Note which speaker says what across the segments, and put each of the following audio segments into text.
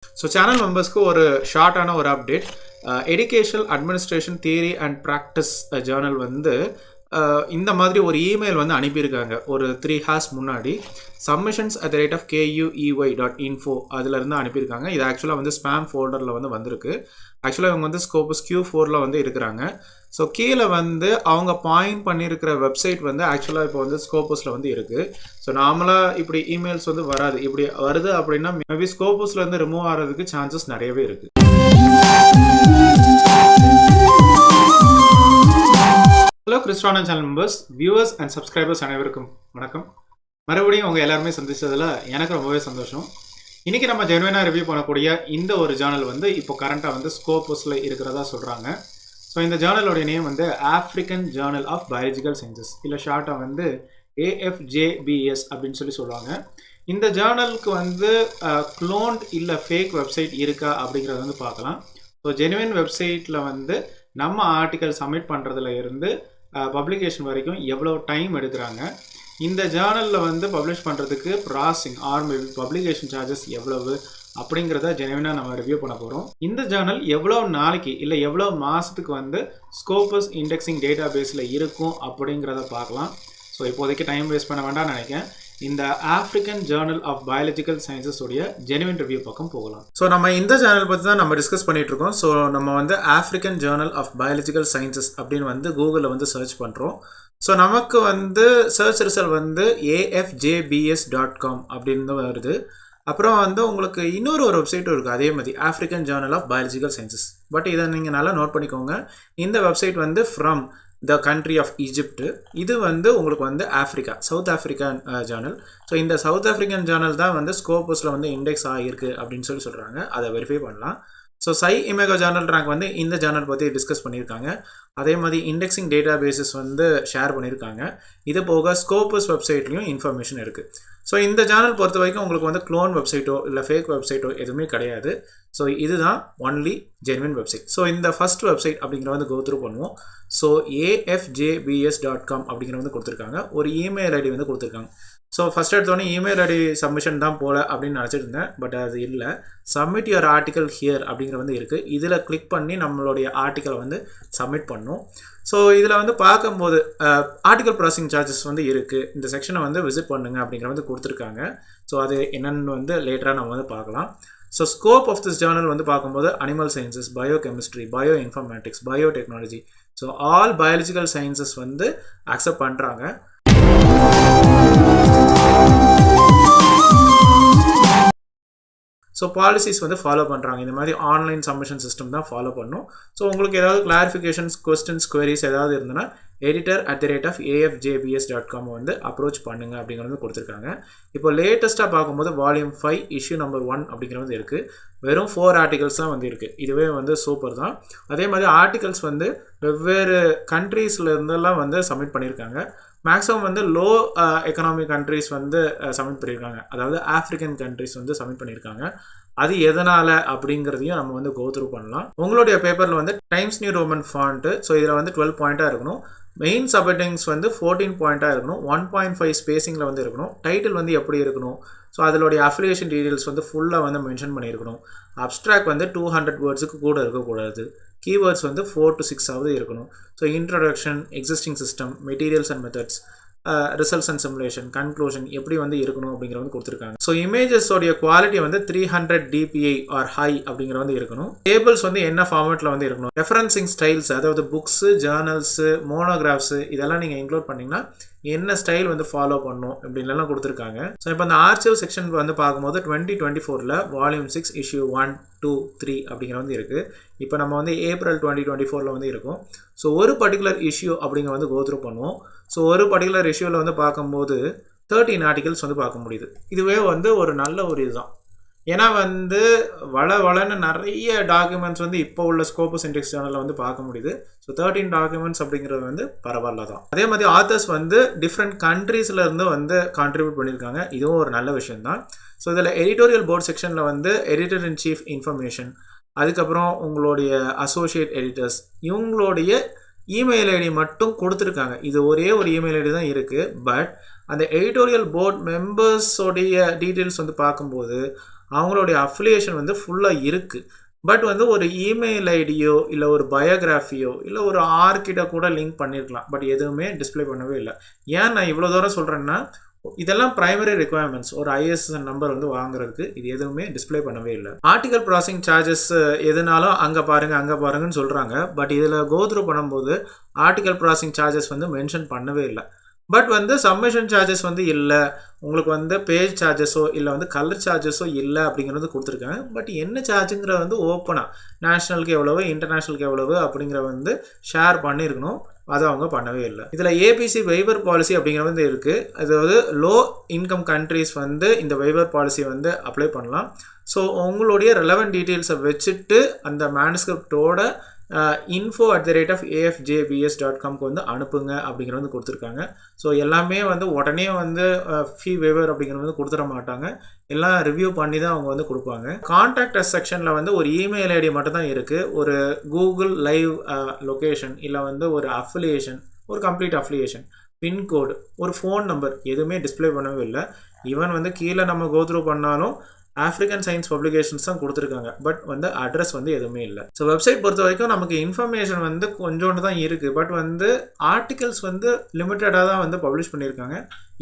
Speaker 1: So channel மெம்பர்ஸ்க்கு ஒரு ஷார்ட்டான ஒரு update. Educational administration theory and practice Journal வந்து இந்த மாதிரி ஒரு இமெயில் வந்து அனுப்பியிருக்காங்க ஒரு 3 ஹார்ஸ் முன்னாடி. submissions@kuey.info அதிலிருந்து அனுப்பியிருக்காங்க. இது ஆக்சுவலாக வந்து ஸ்பேம் ஃபோல்டரில் வந்து வந்திருக்கு. ஆக்சுவலாக இவங்க வந்து ஸ்கோபஸ் Q4 வந்து இருக்கிறாங்க. ஸோ கீழே வந்து அவங்க பாயிண்ட் பண்ணியிருக்கிற வெப்சைட் வந்து ஆக்சுவலாக இப்போ வந்து ஸ்கோபஸில் வந்து இருக்குது. ஸோ நார்மலாக இப்படி இமெயில்ஸ் வந்து வராது. இப்படி வருது அப்படின்னா மேபி ஸ்கோபஸ்லேருந்து ரிமூவ் ஆகிறதுக்கு சான்சஸ் நிறையவே இருக்குது. ஹலோ கிறிஸ்டானா channel members, viewers and subscribers அனைவருக்கும் வணக்கம். மறுபடியும் உங்கள் எல்லாருமே சந்திச்சதில் எனக்கு ரொம்பவே சந்தோஷம். இன்றைக்கி நம்ம ஜென்வனாக ரிவ்யூ பண்ணக்கூடிய இந்த ஒரு ஜேர்னல் வந்து இப்போ கரண்ட்டாக வந்து ஸ்கோபஸில் இருக்கிறதா சொல்கிறாங்க. ஸோ இந்த ஜேர்னலோடைய நேம் வந்து African journal of biological sciences, இல்லை ஷார்ட்டாக வந்து AFJBS அப்படின்னு சொல்லுவாங்க. இந்த ஜேர்னலுக்கு வந்து க்ளோன்ட் இல்லை ஃபேக் வெப்சைட் இருக்கா அப்படிங்கிறத வந்து பார்க்கலாம். ஸோ ஜெனுவின் வெப்சைட்டில் வந்து நம்ம ஆர்டிக்கல் சப்மிட் பண்ணுறதுல இருந்து பப்ளிகேஷன் வரைக்கும் எவ்வளோ டைம் எடுக்கிறாங்க, இந்த ஜேர்னலில் வந்து பப்ளிஷ் பண்ணுறதுக்கு processing or maybe publication charges எவ்வளவு அப்படிங்கிறத ஜெனுவினாக நம்ம ரிவ்யூ பண்ண போகிறோம். இந்த ஜேர்னல் எவ்வளோ நாளைக்கு இல்லை எவ்வளோ மாதத்துக்கு வந்து ஸ்கோபஸ் இண்டெக்ஸிங் டேட்டா பேஸில் இருக்கும் அப்படிங்கிறத பார்க்கலாம். ஸோ இப்போதைக்கு டைம் வேஸ்ட் பண்ண வேண்டாம்னு நினைக்கிறேன். இந்த African journal of biological sciences உடைய ஜெனுவின் ரிவ்யூ பக்கம் போகலாம். ஸோ நம்ம இந்த ஜேர்னல் பற்றி தான் நம்ம டிஸ்கஸ் பண்ணிட்டு இருக்கோம். ஸோ நம்ம வந்து African journal of biological sciences அப்படின்னு வந்து கூகுளில் வந்து சர்ச் பண்ணுறோம். ஸோ நமக்கு வந்து சர்ச் ரிசல்ட் வந்து AFJBS.com அப்படின்னு வருது. அப்புறம் வந்து உங்களுக்கு இன்னொரு வெப்சைட்டும் இருக்குது அதே மாதிரி, African journal of biological sciences. But இதை நீங்கள் நல்லா நோட் பண்ணிக்கோங்க. இந்த வெப்சைட் வந்து from the country of Egypt. இது வந்து உங்களுக்கு வந்து Africa, south African journal. So இந்த சவுத் ஆஃப்ரிக்கன் ஜேர்னல் தான் வந்து ஸ்கோபஸில் வந்து இண்டெக்ஸ் ஆகிருக்கு அப்படின்னு சொல்கிறாங்க. அதை வெரிஃபை பண்ணலாம். ஸோ இமேகோ ஜேர்னல் ரேங்க் வந்து இந்த ஜேர்னல் பற்றி டிஸ்கஸ் பண்ணியிருக்காங்க. அதே மாதிரி இண்டெக்ஸிங் டேட்டா பேஸஸ் வந்து ஷேர் பண்ணியிருக்காங்க. இது போக ஸ்கோபஸ் வெப்சைட்லேயும் இன்ஃபர்மேஷன் இருக்குது. ஸோ இந்த ஜேர்னல் பொறுத்த வரைக்கும் உங்களுக்கு வந்து க்ளோன் வெப்சைட்டோ இல்லை ஃபேக் வெப்சைட்டோ எதுவுமே கிடையாது. ஸோ இதுதான் ஒன்லி ஜென்வின் வெப்சைட். ஸோ இந்த ஃபஸ்ட் வெப்சைட் அப்படிங்கிற வந்து கோத்ரூ பண்ணுவோம். ஸோ AFJBS.com அப்படிங்கிற வந்து கொடுத்துருக்காங்க. ஒரு இமெயில் ஐடி வந்து கொடுத்துருக்காங்க. ஸோ ஃபஸ்ட் எடுத்தோடனே இமெயில் ஐடி சப்மிஷன் தான் போல அப்படின்னு நினச்சிட்டு இருந்தேன். பட் அது இல்லை. சப்மிட் யுவர் ஆர்டிக்கல் ஹியர் அப்படிங்கிற வந்து இருக்குது. இதில் கிளிக் பண்ணி நம்மளுடைய ஆர்டிக்கலை வந்து சப்மிட் பண்ணணும். ஸோ இதில் வந்து பார்க்கும்போது ஆர்டிக்கல் ப்ராசஸிங் சார்ஜஸ் வந்து இருக்குது. இந்த செக்ஷனை வந்து விசிட் பண்ணுங்கள் அப்படிங்கிற வந்து கொடுத்துருக்காங்க. ஸோ அது என்னென்னு வந்து லேட்டராக நம்ம வந்து பார்க்கலாம். So scope of this journal வந்து பார்க்கும்போது animal sciences, biochemistry, bioinformatics, biotechnology, so all biological sciences வந்து அக்செப்ட் பண்ணுறாங்க. ஸோ பாலிசிஸ் வந்து ஃபாலோ பண்ணுறாங்க. இந்த மாதிரி ஆன்லைன் சப்மிஷன் சிஸ்டம் தான் ஃபாலோ பண்ணும். ஸோ உங்களுக்கு ஏதாவது கிளாரிஃபிகேஷன்ஸ், கொஸ்டின்ஸ், குவரிஸ் ஏதாவது இருந்ததுன்னா editor@AFJBS.com வந்து அப்ரோச் பண்ணுங்க அப்படிங்கிறது கொடுத்துருக்காங்க. இப்போ லேட்டஸ்ட்டாக பார்க்கும்போது வால்யூம் 5 இஷ்யூ நம்பர் 1 அப்படிங்கிறது இருக்குது. வெறும் 4 ஆர்டிகல்ஸ் தான் வந்து இருக்குது. இதுவே வந்து சூப்பர் தான். அதே மாதிரி ஆர்டிகல்ஸ் வந்து வெவ்வேறு கண்ட்ரீஸில் இருந்தெல்லாம் வந்து சப்மிட் பண்ணியிருக்காங்க. மேக்ஸிமம் வந்து லோ எக்கனாமிக் கண்ட்ரிஸ் வந்து சப்மிட் பண்ணியிருக்காங்க. அதாவது ஆஃப்ரிக்கன் கண்ட்ரிஸ் வந்து சப்மிட் பண்ணியிருக்காங்க. அது எதனால் அப்படிங்கிறதையும் நம்ம வந்து கோத்ரூ பண்ணலாம். உங்களுடைய பேப்பரில் வந்து times new Roman font, so இதில் வந்து 12 பாயிண்ட்டாக இருக்கணும். மெயின் சப்ஹெட்டிங்ஸ் வந்து 14 பாயிண்ட்டாக இருக்கணும். 1.5 ஸ்பேசிங்கில் வந்து இருக்கணும். டைட்டில் வந்து எப்படி இருக்கணும், ஸோ அதோடைய அஃபிலியேஷன் டீட்டெயில்ஸ் வந்து ஃபுல்லாக வந்து மென்ஷன் பண்ணியிருக்கணும். அப்ஸ்ட்ராக்ட் வந்து 200 வேர்ட்ஸுக்கு கூட இருக்கக்கூடாது. கீவேர்ட்ஸ் வந்து 4 to 6 ஆகுது இருக்கணும். So introduction, existing system, materials and methods, results and simulation, conclusion எப்படி வந்து இருக்கணும் அப்படிங்கிற வந்து கொடுத்துருக்காங்க. ஸோ இமேஜஸோடைய குவாலிட்டி வந்து 300 dpi ஆர் ஹை அப்படிங்கிற வந்து இருக்கணும். டேபிள்ஸ் வந்து என்ன ஃபார்மேட்டில் வந்து இருக்கணும். ரெஃபரன்சிங் ஸ்டைல்ஸ், அதாவது புக்ஸு, ஜேர்னல்ஸு, மோனோகிராஃப்ஸு இதெல்லாம் நீங்கள் இன்க்ளூட் பண்ணிங்கன்னா என்ன ஸ்டைல் வந்து ஃபாலோ பண்ணணும் அப்படின்லாம் கொடுத்துருக்காங்க. ஸோ இப்போ அந்த ஆர்ச்சிவ் செக்ஷன் வந்து பார்க்கும்போது 2024 வால்யூம் 6 இஷ்யூ 1, 2, 3 அப்படிங்கிற வந்து இருக்குது. இப்போ நம்ம வந்து ஏப்ரல் 2024 வந்து இருக்கும். ஸோ ஒரு பர்டிகுலர் இஷ்யூ அப்படிங்கிற வந்து கோத்ரூ பண்ணுவோம். ஸோ ஒரு பர்டிகுலர் இஷ்யூவில் வந்து பார்க்கும்போது 13 ஆர்டிகல்ஸ் வந்து பார்க்க முடியுது. இதுவே வந்து ஒரு நல்ல ஒரு இதுதான். ஏன்னா வந்து வளன்னு நிறைய டாக்குமெண்ட்ஸ் வந்து இப்போ உள்ள ஸ்கோபஸ் இண்டெக்ஸ் சேனலில் வந்து பார்க்க முடியுது. ஸோ 13 டாக்குமெண்ட்ஸ் அப்படிங்கிறது வந்து பரவாயில்ல தான். அதே மாதிரி ஆத்தர்ஸ் வந்து டிஃப்ரெண்ட் கண்ட்ரீஸில் இருந்து வந்து கான்ட்ரிபியூட் பண்ணியிருக்காங்க. இதுவும் ஒரு நல்ல விஷயம் தான். ஸோ இதில் எடிட்டோரியல் போர்ட் செக்ஷனில் வந்து எடிட்டர் இன் சீஃப் இன்ஃபர்மேஷன், அதுக்கப்புறம் உங்களுடைய அசோசியேட் எடிட்டர்ஸ், இவங்களுடைய இமெயில் ஐடி மட்டும் கொடுத்துருக்காங்க. இது ஒரே ஒரு இமெயில் ஐடி தான் இருக்குது. பட் அந்த எடிட்டோரியல் போர்ட் மெம்பர்ஸோடைய டீட்டெயில்ஸ் வந்து பார்க்கும்போது அவங்களுடைய அஃபிலியேஷன் வந்து ஃபுல்லாக இருக்குது. பட் வந்து ஒரு இமெயில் ஐடியோ இல்லை ஒரு பயோகிராஃபியோ இல்லை ஒரு ஆர்கிட்ட கூட லிங்க் பண்ணியிருக்கலாம். பட் எதுவுமே டிஸ்பிளே பண்ணவே இல்லை. ஏன் நான் இவ்வளோ தூரம் சொல்கிறேன்னா, இதெல்லாம் பிரைமரி ரெக்குவயர்மெண்ட்ஸ். ஒரு ஐஎஸ்என் நம்பர் வந்து வாங்குறதுக்கு இது எதுவுமே டிஸ்பிளே பண்ணவே இல்லை. ஆர்டிகல் ப்ராசஸிங் சார்ஜஸ் எதுனாலும் அங்கே பாருங்கன்னு சொல்கிறாங்க. பட் இதில் கோத்ரூ பண்ணும்போது ஆர்டிகல் ப்ராசஸிங் சார்ஜஸ் வந்து மென்ஷன் பண்ணவே இல்லை. பட் வந்து சப்மிஷன் சார்ஜஸ் வந்து இல்லை, உங்களுக்கு வந்து பேஜ் சார்ஜஸோ இல்லை வந்து கலர் சார்ஜஸோ இல்லை அப்படிங்கிறது கொடுத்துருக்காங்க. பட் என்ன சார்ஜுங்கிற வந்து ஓப்பனாக நேஷ்னலுக்கு எவ்வளவு இன்டர்நேஷ்னலுக்கு எவ்வளவு அப்படிங்கிற வந்து ஷேர் பண்ணியிருக்கணும். அதை அவங்க பண்ணவே இல்லை. இதில் ஏபிசி வெய்வர் பாலிசி அப்படிங்கிற வந்து இருக்குது. அதாவது லோ இன்கம் கண்ட்ரிஸ் வந்து இந்த வெய்வர் பாலிசி வந்து அப்ளை பண்ணலாம். ஸோ உங்களுடைய ரெலவெண்ட் டீட்டெயில்ஸை வச்சுட்டு அந்த மேனுஸ்கிரிப்டோட info@afjbs.comக்கு வந்து அனுப்புங்க அப்படிங்கிற வந்து கொடுத்துருக்காங்க. ஸோ எல்லாமே வந்து உடனே வந்து ஃபீ வேவர் அப்படிங்கிறது வந்து கொடுத்துட மாட்டாங்க. எல்லாம் ரிவ்யூ பண்ணி தான் அவங்க வந்து கொடுப்பாங்க. கான்டாக்ட் அஸ் செக்ஷனில் வந்து ஒரு இமெயில் ஐடி மட்டும் தான் இருக்குது. ஒரு கூகுள் லைவ் லொக்கேஷன் இல்லை வந்து ஒரு அஃபிலியேஷன், ஒரு கம்ப்ளீட் அஃபிலியேஷன், பின்கோடு, ஒரு ஃபோன் நம்பர் எதுவுமே டிஸ்பிளே பண்ணவே இல்லை. ஈவன் வந்து கீழே நம்ம கோத்ரூ பண்ணாலும் ஆஃப்ரிக்கன் சயின்ஸ் பப்ளிகேஷன்ஸ் தான் கொடுத்துருக்காங்க. பட் வந்து அட்ரஸ் வந்து எதுவுமே இல்லை. ஸோ வெப்சைட் பொறுத்த வரைக்கும் நமக்கு இன்ஃபர்மேஷன் வந்து கொஞ்சோண்டு தான் இருக்குது. பட் வந்து ஆர்டிகல்ஸ் வந்து லிமிட்டடாக தான் வந்து பப்ளிஷ் பண்ணியிருக்காங்க.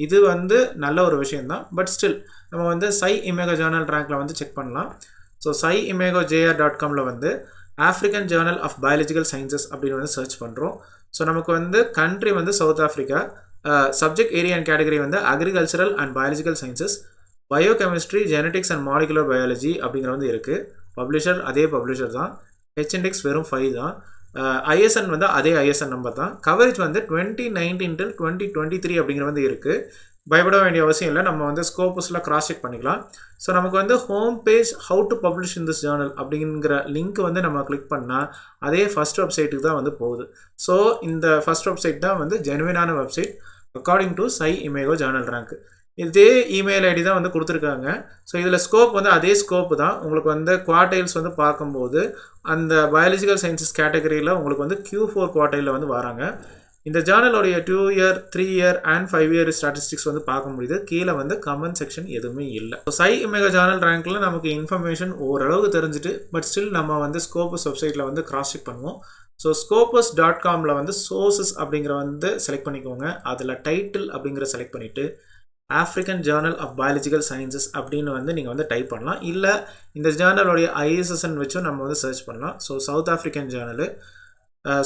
Speaker 1: இது வந்து நல்ல ஒரு விஷயந்தான். பட் ஸ்டில் நம்ம வந்து SciImago ஜேர்னல் ரேங்க்கில் வந்து செக் பண்ணலாம். ஸோ SciImagoJR.comல வந்து African journal of biological sciences அப்படின்னு வந்து சர்ச் பண்ணுறோம். ஸோ நமக்கு வந்து கண்ட்ரி வந்து South Africa, subject area and category வந்து agricultural and biological sciences, biochemistry, genetics and molecular biology அப்படிங்கிற வந்து இருக்குது. பப்ளிஷர் அதே பப்ளிஷர் தான். ஹெச்இண்டெக்ஸ் வெறும் 5 தான். ஐஎஸ்என் வந்து அதே ஐஎஸ்என் நம்பர் தான். கவரேஜ் வந்து 2019 till 2023 அப்படிங்கிற வந்து இருக்குது. பயப்பட வேண்டிய அவசியம் இல்லை. நம்ம வந்து ஸ்கோப்பஸில் கிராஸ் செக் பண்ணிக்கலாம். ஸோ நமக்கு வந்து home page how to publish in this Journal அப்படிங்கிற லிங்க் வந்து நம்ம கிளிக் பண்ணால் அதே ஃபஸ்ட் வெப்சைட்டுக்கு தான் வந்து போகுது. ஸோ இந்த ஃபஸ்ட் வெப்சைட் தான் வந்து ஜெனுவினான website according to SciImago journal rank. இதே இமெயில் ஐடி தான் வந்து கொடுத்துருக்காங்க. ஸோ இதில் ஸ்கோப் வந்து அதே ஸ்கோப்பு தான். உங்களுக்கு வந்து குவார்டைல்ஸ் வந்து பார்க்கும்போது அந்த பயாலஜிக்கல் சயின்சஸ் கேட்டகரியில் உங்களுக்கு வந்து Q4 குவார்டைலில் வந்து வராங்க. இந்த ஜேர்னலோடைய 2 year 3 year and 5 year statistics வந்து பார்க்க முடியுது. கீழே வந்து கமெண்ட் செக்ஷன் எதுவுமே இல்லை. ஸோ SciImago ஜேர்னல் ரேங்க்கில் நமக்கு இன்ஃபர்மேஷன் ஓரளவுக்கு தெரிஞ்சுட்டு பட் ஸ்டில் நம்ம வந்து ஸ்கோப்பஸ் வெப்சைட்டில் வந்து கிராஸ் செக் பண்ணுவோம். ஸோ scopus.comல வந்து சோர்சஸ் அப்படிங்கிற வந்து செலக்ட் பண்ணிக்கோங்க. அதில் டைட்டில் அப்படிங்கிற செலக்ட் பண்ணிவிட்டு African journal of biological sciences அப்படின்னு வந்து நீங்கள் வந்து டைப் பண்ணலாம். இல்லை இந்த ஜேர்னலோடைய ISSN வச்சும் நம்ம வந்து சர்ச் பண்ணலாம். So South African journal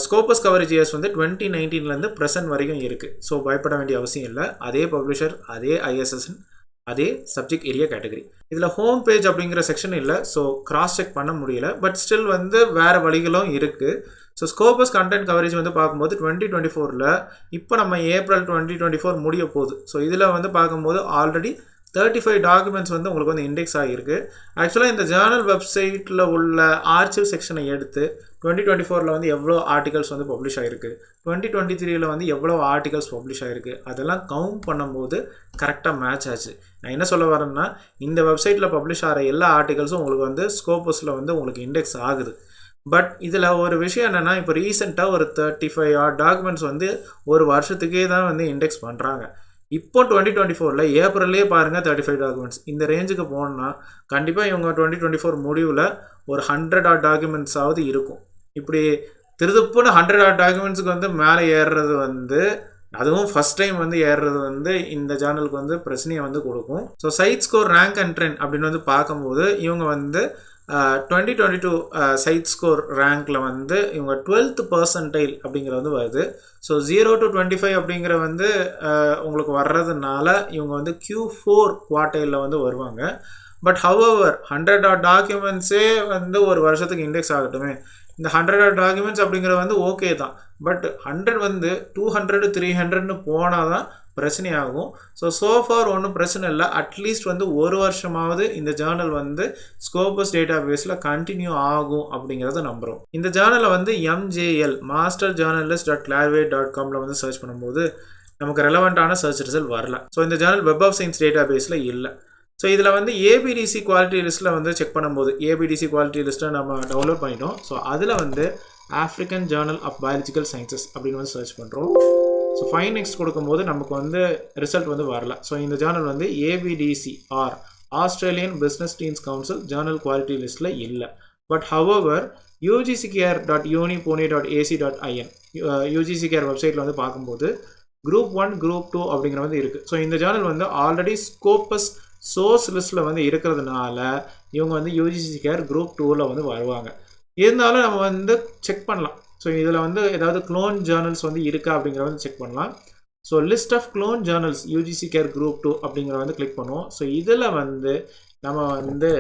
Speaker 1: Scopus coverage years வந்து 2019 ப்ரெசன்ட் வரைக்கும் இருக்குது. ஸோ பயப்பட வேண்டிய அவசியம் இல்லை. அதே பப்ளிஷர், அதே ISSN, அதே சப்ஜெக்ட் ஏரியா கேட்டகரி. இதில் ஹோம் பேஜ் அப்படிங்கிற செக்ஷன் இல்லை. ஸோ கிராஸ் செக் பண்ண முடியல. பட் ஸ்டில் வந்து வேறு வழிகளும் இருக்குது. ஸோ ஸ்கோப்பஸ் கண்டென்ட் கவரேஜ் வந்து பார்க்கும்போது 2024 இப்போ நம்ம ஏப்ரல் 2024 முடிய போகுது. ஸோ இதில் வந்து பார்க்கும்போது ஆல்ரெடி 35 டாக்குமெண்ட்ஸ் வந்து உங்களுக்கு வந்து இண்டெக்ஸ் ஆகிருக்கு. ஆக்சுவலாக இந்த ஜேர்னல் வெப்சைட்டில் உள்ள ஆர்ச்சிவ் செக்ஷனை எடுத்து 2024 வந்து எவ்வளோ ஆர்டிகல்ஸ் வந்து பப்ளிஷ் ஆகிருக்கு, 2023 வந்து எவ்வளோ ஆர்டிகல்ஸ் பப்ளிஷ் ஆகிருக்கு, அதெல்லாம் கவுண்ட் பண்ணும்போது கரெக்டாக மேட்ச் ஆச்சு. நான் என்ன சொல்ல வரேன்னா, இந்த வெப்சைட்டில் பப்ளிஷ் ஆகிற எல்லா ஆர்டிகல்ஸும் உங்களுக்கு வந்து ஸ்கோப்பஸில் வந்து உங்களுக்கு இண்டெக்ஸ் ஆகுது. பட் இதில் ஒரு விஷயம் என்னென்னா, இப்போ ரீசெண்டாக ஒரு 35 டாக்குமெண்ட்ஸ் வந்து ஒரு வருஷத்துக்கே தான் வந்து இண்டெக்ஸ் பண்ணுறாங்க. இப்போ 2024 ஏப்ரல்லே பாருங்கள் 35 டாக்குமெண்ட்ஸ். இந்த ரேஞ்சுக்கு போகணுன்னா கண்டிப்பாக இவங்க 2024 முடிவில் ஒரு 100 டாக்குமெண்ட்ஸாவது இருக்கும். இப்படி திருதுப்புன்னு 100 டாக்குமெண்ட்ஸுக்கு வந்து மேலே ஏறுறது வந்து, அதுவும் ஃபஸ்ட் டைம் வந்து ஏறுறது வந்து இந்த சேனலுக்கு வந்து பிரச்சனையை வந்து கொடுக்கும். So cite score rank and trend அப்படின்னு வந்து பார்க்கும்போது இவங்க வந்து 2022 சைட் ஸ்கோர் ரேங்க்கில் வந்து இவங்க 12th percentile அப்படிங்கிற வந்து வருது. ஸோ 0 to 25 அப்படிங்கிற வந்து உங்களுக்கு வர்றதுனால இவங்க வந்து Q4 குவார்டைலில் வந்து வருவாங்க. பட் ஹவவர் 100 டாக்குமெண்ட்ஸே வந்து ஒரு வருஷத்துக்கு இண்டெக்ஸ் ஆகட்டுமே. இந்த 100 டாக்குமெண்ட்ஸ் அப்படிங்கிற வந்து ஓகே தான். பட் 100 வந்து 200 300ன்னு போனால் தான் பிரச்சனையாகும். சோஃபார் ஒன்றும் பிரச்சனை இல்லை. அட்லீஸ்ட் வந்து ஒரு வருஷமாவது இந்த ஜேர்னல் வந்து ஸ்கோப்பஸ் டேட்டா பேஸில் கண்டினியூ ஆகும் அப்படிங்கிறத நம்புகிறோம். இந்த ஜேர்னலை வந்து MJL masterjournalist.clarivate.comல வந்து சர்ச் பண்ணும்போது நமக்கு ரெலவெண்ட்டான சர்ச் ரிசல்ட் வரல. ஸோ இந்த ஜேர்னல் வெப் ஆஃப் சயின்ஸ் டேட்டா பேஸில் இல்லை. ஸோ இதில் வந்து ABDC குவாலிட்டி லிஸ்ட்டில் வந்து செக் பண்ணும்போது ABDC குவாலிட்டி லிஸ்ட்டை நம்ம டவுன்லோட் பண்ணிட்டோம். ஸோ அதில் வந்து African journal of biological sciences அப்படின்னு வந்து சர்ச் பண்ணுறோம். ஸோ ஃபைன் நெக்ஸ்ட் கொடுக்கும்போது நமக்கு வந்து ரிசல்ட் வந்து வரல. ஸோ இந்த ஜேர்னல் வந்து ABDC Australian business deans council Journal quality லிஸ்ட்டில் இல்லை. பட் ஹவவர் ugccare.unipone.ac.in ugccare வெப்சைட்டில் வந்து பார்க்கும்போது குரூப் 1 குரூப் 2 அப்படிங்கிற வந்து இருக்குது. ஸோ இந்த ஜேர்னல் வந்து ஆல்ரெடி ஸ்கோப்பஸ் சோர்ஸ் லிஸ்ட்டில் வந்து இருக்கிறதுனால இவங்க வந்து யூஜிசிகேர் குரூப் 2ல் வந்து வருவாங்க. இருந்தாலும் நம்ம வந்து செக் பண்ணலாம். ஸோ இதில் வந்து ஏதாவது க்ளோன் ஜேர்னல்ஸ் வந்து இருக்கா அப்படிங்கிற வந்து செக் பண்ணலாம். So list of clone journals UGC CARE group 2 அப்படிங்கிற வந்து கிளிக் பண்ணுவோம். ஸோ இதில் வந்து நம்ம வந்து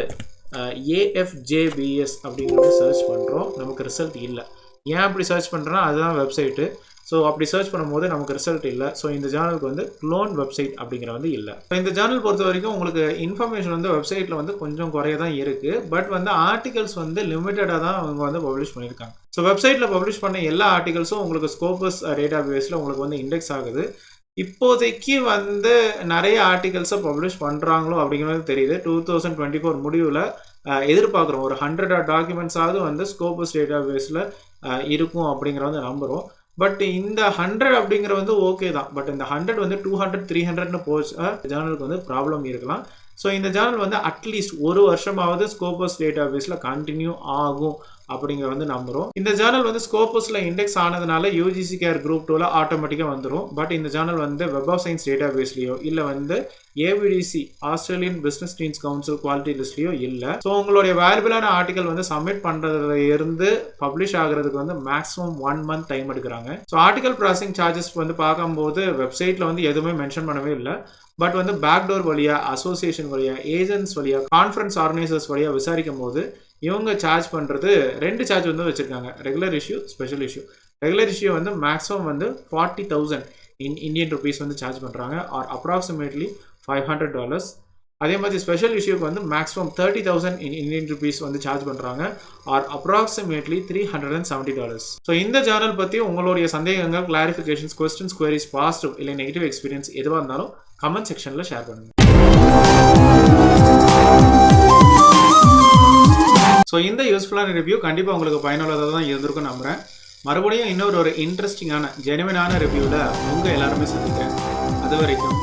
Speaker 1: AFJBS அப்படிங்கிறது சர்ச் பண்ணுறோம். நமக்கு ரிசல்ட் இல்லை. ஏன் அப்படி சர்ச் பண்ணுறோன்னா அதுதான் வெப்சைட்டு. ஸோ அப்படி சர்ச் பண்ணும்போது நமக்கு ரிசல்ட் இல்லை. ஸோ இந்த ஜேர்னலுக்கு வந்து க்ளோன் வெப்சைட் அப்படிங்கிற வந்து இல்லை. ஸோ இந்த ஜேர்னல் பொறுத்த வரைக்கும் உங்களுக்கு இன்ஃபர்மேஷன் வந்து வெப்சைட்டில் வந்து கொஞ்சம் குறைய தான் இருக்குது. பட் வந்து ஆர்டிகல்ஸ் வந்து லிமிட்டடாக தான் அவங்க வந்து பப்ளிஷ் பண்ணியிருக்காங்க. ஸோ வெப்சைட்டில் பப்ளிஷ் பண்ண எல்லா ஆர்டிகல்ஸும் உங்களுக்கு ஸ்கோப்பஸ் டேட்டா பேஸில் உங்களுக்கு வந்து இண்டெக்ஸ் ஆகுது. இப்போதைக்கு வந்து நிறைய ஆர்டிகல்ஸை பப்ளிஷ் பண்ணுறாங்களோ அப்படிங்கிறது தெரியுது. 2024 முடிவில் எதிர்பார்க்குறோம் ஒரு 100 டாக்குமெண்ட்ஸாவது வந்து ஸ்கோப்பஸ் டேட்டா பேஸில் இருக்கும் அப்படிங்கிற வந்து நம்புகிறோம். பட் இந்த 100 அப்படிங்கிற வந்து ஓகே தான். பட் இந்த 100 வந்து 200 300ன்னு போச்சு ஜேர்னலுக்கு வந்து ப்ராப்ளம் இருக்கலாம். ஸோ இந்த ஜேர்னல் வந்து அட்லீஸ்ட் ஒரு வருஷமாவது ஸ்கோப்பஸ் டேட்டா பேஸில் கண்டினியூ ஆகும் அப்படிங்கிற வந்து நம்புகிறோம். இந்த ஜேர்னல் வந்து ஸ்கோப்பஸில் இண்டெக்ஸ் ஆனதுனால யூஜிசிகேர் குரூப் 2ல ஆட்டோமேட்டிக்காக வந்துடும். பட் இந்த ஜேர்னல் வந்து வெப் ஆஃப் சயின்ஸ் டேட்டா பேஸ்லையோ இல்லை வந்து AVDC Australian business deans council quality லிஸ்ட்லையோ இல்லை. ஸோ உங்களுடைய வேல்யூபிளான ஆர்டிகல் வந்து சப்மிட் பண்ணுறதுல இருந்து பப்ளிஷ் ஆகிறதுக்கு வந்து மேக்ஸிமம் 1 month டைம் எடுக்கிறாங்க. ஸோ ஆர்டிகல் ப்ராசஸிங் சார்ஜஸ் வந்து பார்க்கும்போது வெப்சைட்டில் வந்து எதுவுமே மென்ஷன் பண்ணவே இல்லை. பட் வந்து பேக்டோர் வழியாக, அசோசியேஷன் வழியாக, ஏஜென்ட்ஸ் வழியாக, கான்ஃபரன்ஸ் ஆர்கனைசர்ஸ் வழியாக விசாரிக்கும் போது இவங்க சார்ஜ் பண்ணுறது 2 சார்ஜ் வந்து வச்சுருக்காங்க. Regular issue, special issue. Regular issue வந்து மேக்ஸிமம் வந்து 40,000 இந்தியன் ருபீஸ் வந்து சார்ஜ் பண்ணுறாங்க, ஆர் அப்ராக்சிமேட்லி $500. அதே மாதிரி ஸ்பெஷல் இஷ்யூக்கு வந்து மேக்ஸிமம் 30,000 இந்தியன் ருபீஸ் வந்து சார்ஜ் பண்ணுறாங்க, ஆர் அப்ராக்சிமேட்லி $370. ஸோ இந்த ஜேர்னல் பற்றி உங்களுடைய சந்தேகங்கள், கிளாரிஃபிகேஷன்ஸ், கொஸ்டின்ஸ், குவரிஸ், பாசிட்டிவ் இல்லை நெகட்டிவ் எக்ஸ்பீரியன்ஸ் எதுவாக இருந்தாலும் கமெண்ட் செக்ஷனில் ஷேர் பண்ணுங்கள். ஸோ இந்த யூஸ்ஃபுல்லான ரிவ்யூ கண்டிப்பாக உங்களுக்கு பயனுள்ளதாக தான் இருந்திருக்கும் நம்புகிறேன். மறுபடியும் இன்னொரு ஒரு இன்ட்ரெஸ்டிங்கான ஜெனுவினான ரிவ்யூவில் உங்கள் எல்லாருமே சந்திக்கிறேன். அது வரைக்கும்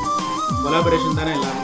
Speaker 1: கொலாபரேஷன் தானே எல்லாமே.